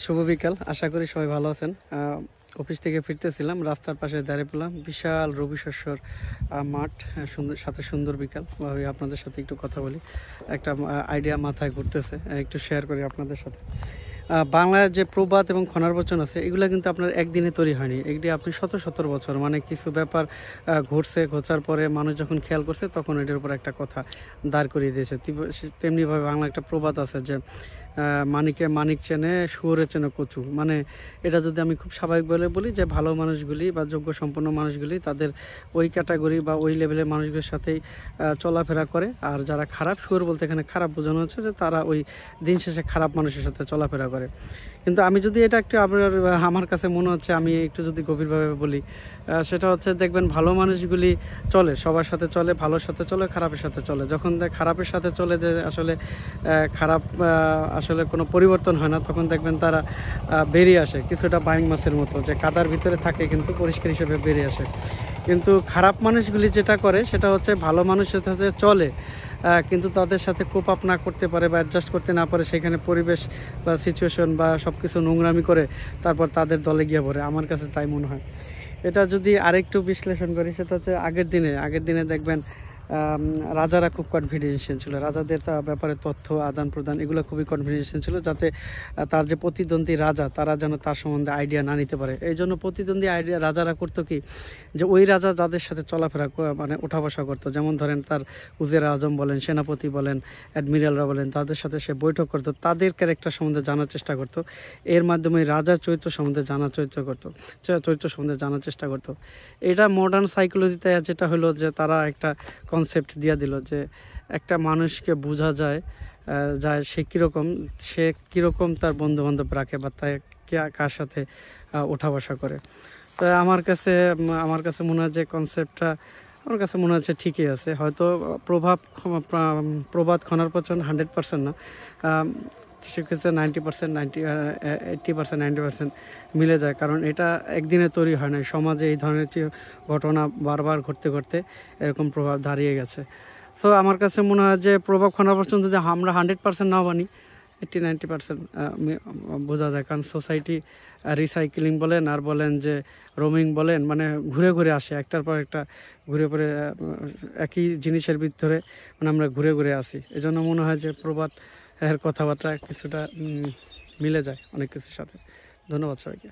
শুভ বিকাল। আশা করি সবাই ভালো আছেন। অফিস থেকে ফিরতেছিলাম, রাস্তার পাশে দাঁড়িয়ে পড়লাম। বিশাল রবি শস্যর মাঠ, সুন্দর বিকাল। ভাবি আপনাদের সাথে একটু কথা বলি, একটা আইডিয়া মাথায় ঘুরতেছে, একটু শেয়ার করি আপনাদের সাথে। বাংলার যে প্রবাদ এবং খনার বচন আছে, এগুলো কিন্তু আপনার একদিনে তৈরি হয়নি। এগুলি আপনি শত বছর, মানে কিছু ব্যাপার ঘোচার পরে মানুষ যখন খেয়াল করছে, তখন এটার উপর একটা কথা দাঁড় করিয়ে দিয়েছে। তেমনিভাবে বাংলা একটা প্রবাদ আছে যে মানিকে মানিক চেনে, শুয়োরে চেনে কচু। মানে এটা যদি আমি খুব স্বাভাবিকভাবে বলি, যে ভালো মানুষগুলি বা যোগ্য সম্পন্ন মানুষগুলি তাদের ওই ক্যাটাগরি বা ওই লেভেলের মানুষগুলির সাথেই চলাফেরা করে। আর যারা খারাপ, শুয়োর বলতে এখানে খারাপ বোঝানো হচ্ছে যে তারা ওই দিন শেষে খারাপ মানুষের সাথে চলাফেরা করে। কিন্তু আমি যদি এটা একটু আমার কাছে মনে হচ্ছে, আমি একটু যদি গভীরভাবে বলি, সেটা হচ্ছে দেখবেন ভালো মানুষগুলি চলে, সবার সাথে চলে, ভালোর সাথে চলে, খারাপের সাথে চলে। যখন খারাপের সাথে চলে, যে আসলে খারাপ আসলে কোনো পরিবর্তন হয় না, তখন দেখবেন তারা বেরিয়ে আসে কিছুটা বাইং মাছের মতো, যে কাদার ভিতরে থাকে কিন্তু পরিষ্কার হিসেবে বেরিয়ে আসে। কিন্তু খারাপ মানুষগুলি যেটা করে, সেটা হচ্ছে ভালো মানুষের সাথে চলে, কিন্তু তাদের সাথে কোপ আপ না করতে পারে বা অ্যাডজাস্ট করতে না পারে, সেখানে পরিবেশ বা সিচুয়েশন বা সব কিছু নোংরামি করে তারপর তাদের দলে গিয়ে পড়ে। আমার কাছে তাই মনে হয়। এটা যদি আরেকটু বিশ্লেষণ করি, সেটা হচ্ছে আগের দিনে দেখবেন রাজারা খুব কনফিডেন্সিয়াল ছিল। রাজাদের ব্যাপারে তথ্য আদান প্রদান এগুলো খুবই কনফিডেন্সিয়াল ছিল, যাতে তার যে প্রতিদ্বন্দ্বী রাজা, তারা যেন তার সম্বন্ধে আইডিয়া না নিতে পারে। এই জন্য প্রতিদ্বন্দ্বী রাজারা করতো কি, যে ওই রাজা যাদের সাথে চলাফেরা মানে ওঠা বসা করতো, যেমন ধরেন তার উজির আজম বলেন, সেনাপতি বলেন, অ্যাডমিরালরা বলেন, তাদের সাথে সে বৈঠক করতো, তাদের ক্যারেক্টার সম্বন্ধে জানার চেষ্টা করতো। এর মাধ্যমে রাজার চরিত্র সম্বন্ধে জানার চেষ্টা করতো। এটা মডার্ন সাইকোলজিতে যেটা হলো, যে তারা একটা কনসেপ্ট দিয়ে দিল, যে একটা মানুষকে বোঝা যায় সে কীরকম তার বন্ধুবান্ধব রাখে, বা তাই কার সাথে ওঠা বসা করে। তো আমার কাছে মনে হয় যে কনসেপ্টটা আমার কাছে মনে হচ্ছে ঠিকই আছে। হয়তো প্রবাদ খনার পছন 100% না, সেক্ষেত্রে 90%, 80%, 90% মিলে যায়। কারণ এটা একদিনে তৈরি হয় না। সমাজে এই ধরনের ঘটনা বারবার ঘটতে এরকম প্রভাব দাঁড়িয়ে গেছে। সো আমার কাছে মনে হয় যে প্রভাব খনার পছন যদি আমরা 100% না বানি, 80-90% বোঝা যায়। কারণ সোসাইটি রিসাইক্লিং বলেন আর বলেন যে রোমিং বলেন, মানে ঘুরে আসে, একটার পর একটা ঘুরে পরে একই জিনিসের ভিতরে মানে আমরা ঘুরে আসি। এজন্য মনে হয় যে প্রবাদ এর কথাবার্তা কিছুটা মিলে যায় অনেক কিছুর সাথে। ধন্যবাদ সবাইকে।